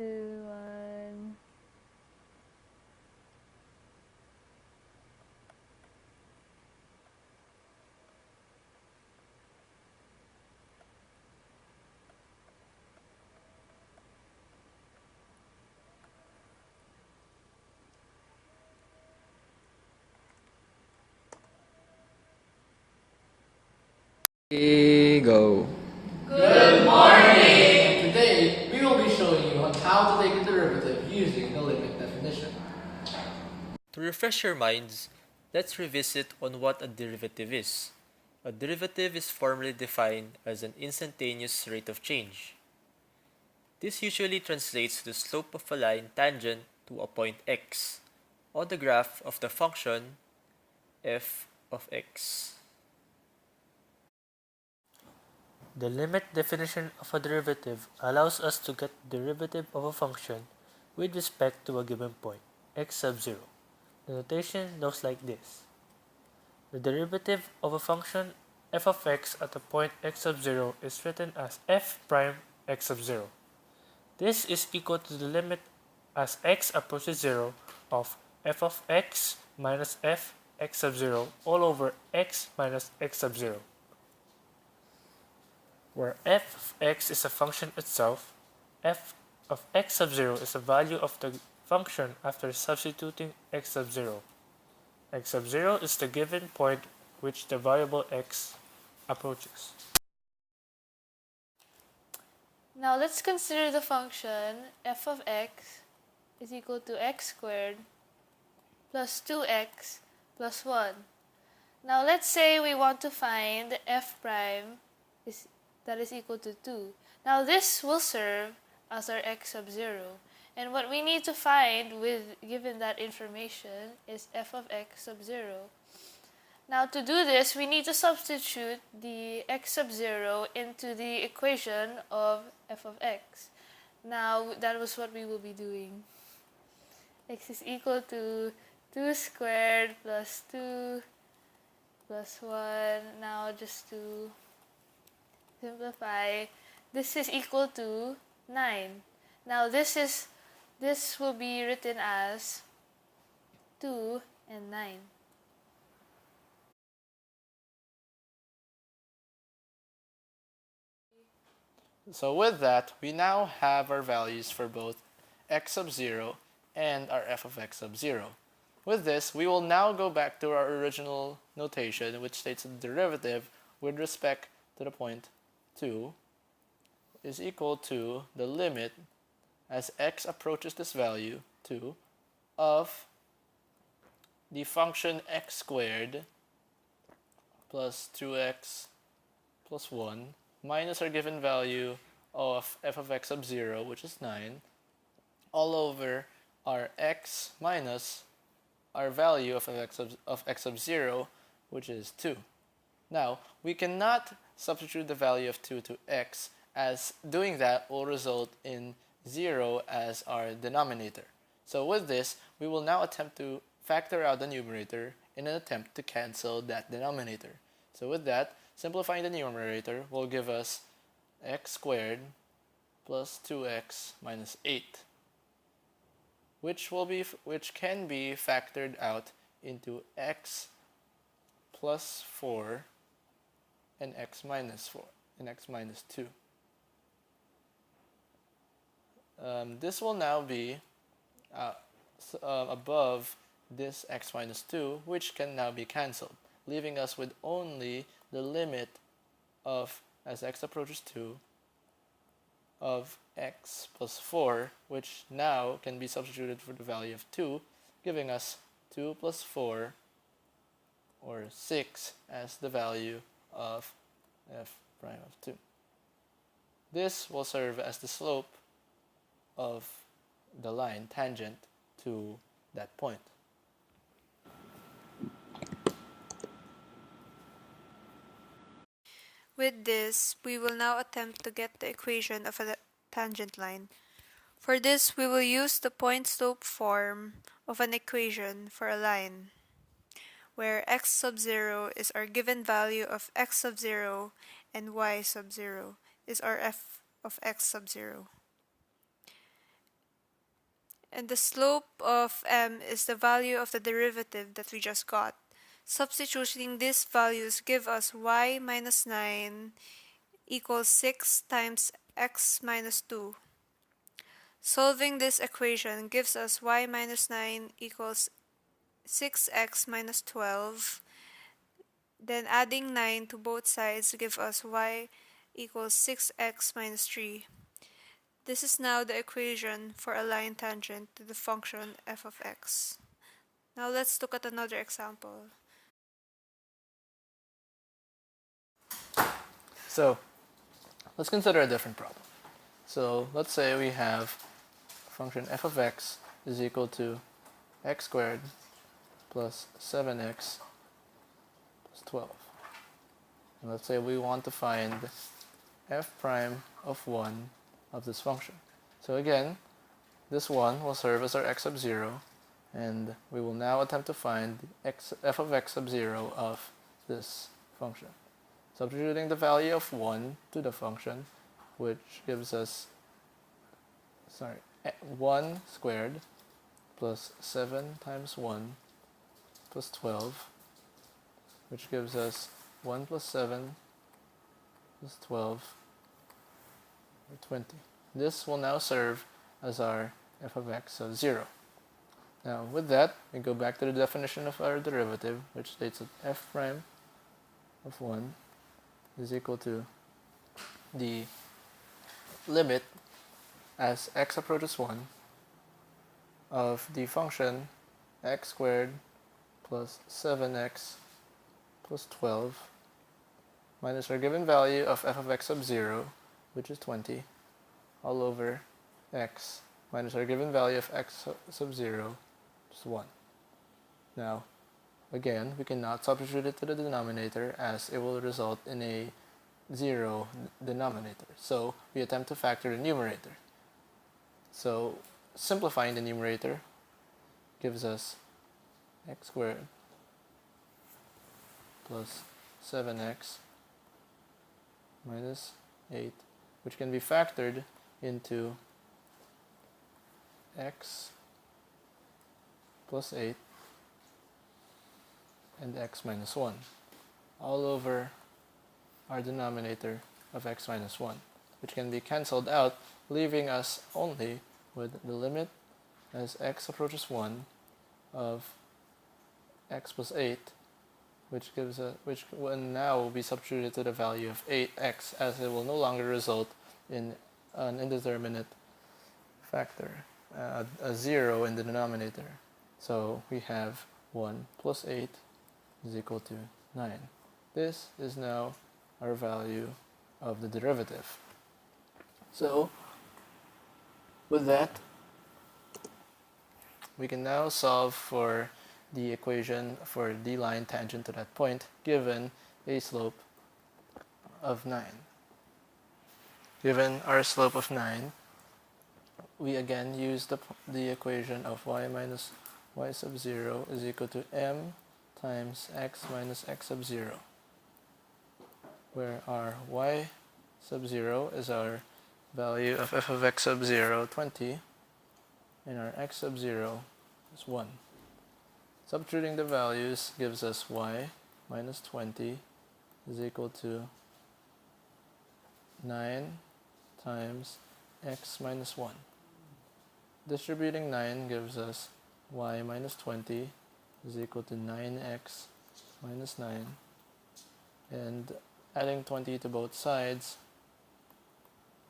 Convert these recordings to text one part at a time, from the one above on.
2, 1. Go. Good morning! Today, we will be showing you on how to take a derivative using the limit definition. To refresh your minds, let's revisit on what a derivative is. A derivative is formally defined as an instantaneous rate of change. This usually translates to the slope of a line tangent to a point x on the graph of the function f of x. The limit definition of a derivative allows us to get the derivative of a function with respect to a given point, x sub 0. The notation looks like this. The derivative of a function f of x at the point x sub 0 is written as f prime x sub 0. This is equal to the limit as x approaches 0 of f of x minus f x sub 0 all over x minus x sub 0, where f of x is a function itself. F of x sub 0 is the value of the function after substituting x sub 0. X sub 0 is the given point which the variable x approaches. Now let's consider the function f of x is equal to x squared plus 2x plus 1. Now let's say we want to find f prime that is equal to 2. Now this will serve as our x sub 0. And what we need to find given that information is f of x sub 0. Now to do this, we need to substitute the x sub 0 into the equation of f of x. Now that was what we will be doing. X is equal to 2 squared plus 2 plus 1. Now just to simplify, this is equal to 9. Now this will be written as 2 and 9. So with that, we now have our values for both x sub 0 and our f of x sub 0. With this, we will now go back to our original notation, which states that the derivative with respect to the point 2 is equal to the limit as x approaches this value 2 of the function x squared plus 2x plus 1 minus our given value of f of x sub 0, which is 9, all over our x minus our value of x sub 0, which is 2. Now, we cannot substitute the value of 2 to x, as doing that will result in 0 as our denominator. So with this, we will now attempt to factor out the numerator in an attempt to cancel that denominator. So with that, simplifying the numerator will give us x squared plus 2x minus 8, which can be factored out into x plus 4 and x minus 4 and x minus 2. This will now be above this x minus 2, which can now be cancelled, leaving us with only the limit of, as x approaches 2, of x plus 4, which now can be substituted for the value of 2, giving us 2 plus 4, or 6, as the value of f prime of 2. This will serve as the slope of the line tangent to that point. With this, we will now attempt to get the equation of a tangent line. For this, we will use the point-slope form of an equation for a line, where x sub 0 is our given value of x sub 0 and y sub 0 is our f of x sub 0. and the slope of m is the value of the derivative that we just got. Substituting these values give us y minus 9 equals 6 times x minus 2. Solving this equation gives us y minus 9 equals 6x minus 12. Then adding 9 to both sides gives us y equals 6x minus 3. This is now the equation for a line tangent to the function f of x. Now let's look at another example. So let's consider a different problem. So let's say we have function f of x is equal to x squared plus 7x plus 12. And let's say we want to find f prime of 1 of this function. So again, this 1 will serve as our x sub 0, and we will now attempt to find f of x sub 0 of this function. Substituting the value of 1 to the function, which gives us 1 squared plus 7 times 1 plus 12, which gives us 1 plus 7 plus 12, or 20. This will now serve as our f of x of 0. Now with that, we go back to the definition of our derivative, which states that f prime of 1 is equal to the limit as x approaches 1 of the function x squared plus 7x plus 12 minus our given value of f of x sub 0, which is 20, all over x minus our given value of x sub 0, which is 1. Now, again, we cannot substitute it to the denominator as it will result in a 0 denominator. So we attempt to factor the numerator. So simplifying the numerator gives us x squared plus 7x minus 8, which can be factored into x plus 8 and x minus 1, all over our denominator of x minus 1, which can be cancelled out, leaving us only with the limit as x approaches 1 of x plus 8, which will now be substituted to the value of 8x, as it will no longer result in an indeterminate factor, a 0 in the denominator. So we have 1 plus 8 is equal to 9. This is now our value of the derivative. So with that, we can now solve for the equation for the line tangent to that point given a slope of 9. Given our slope of 9, we again use the equation of y minus y sub 0 is equal to m times x minus x sub 0, where our y sub 0 is our value of f of x sub 0, 20, and our x sub 0 is 1. Substituting the values gives us y minus 20 is equal to 9 times x minus 1. Distributing 9 gives us y minus 20 is equal to 9x minus 9, and adding 20 to both sides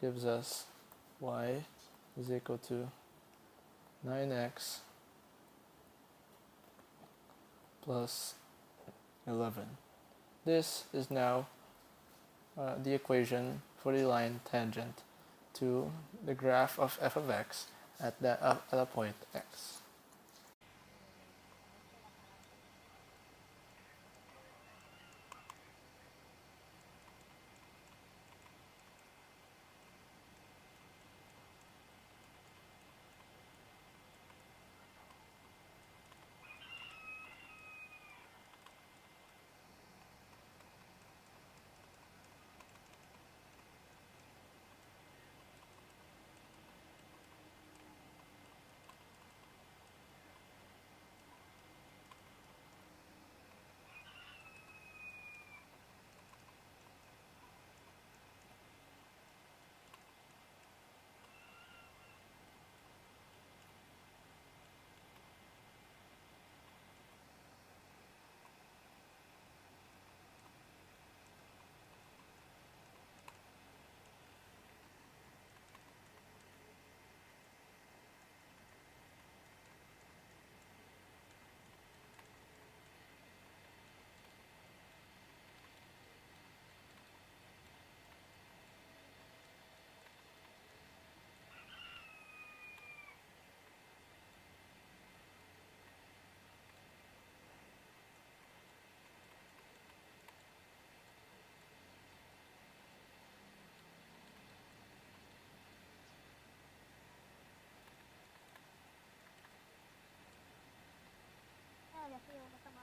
gives us y is equal to 9x plus 11. This is now the equation for the line tangent to the graph of f of x at a point x. Ayaw, masama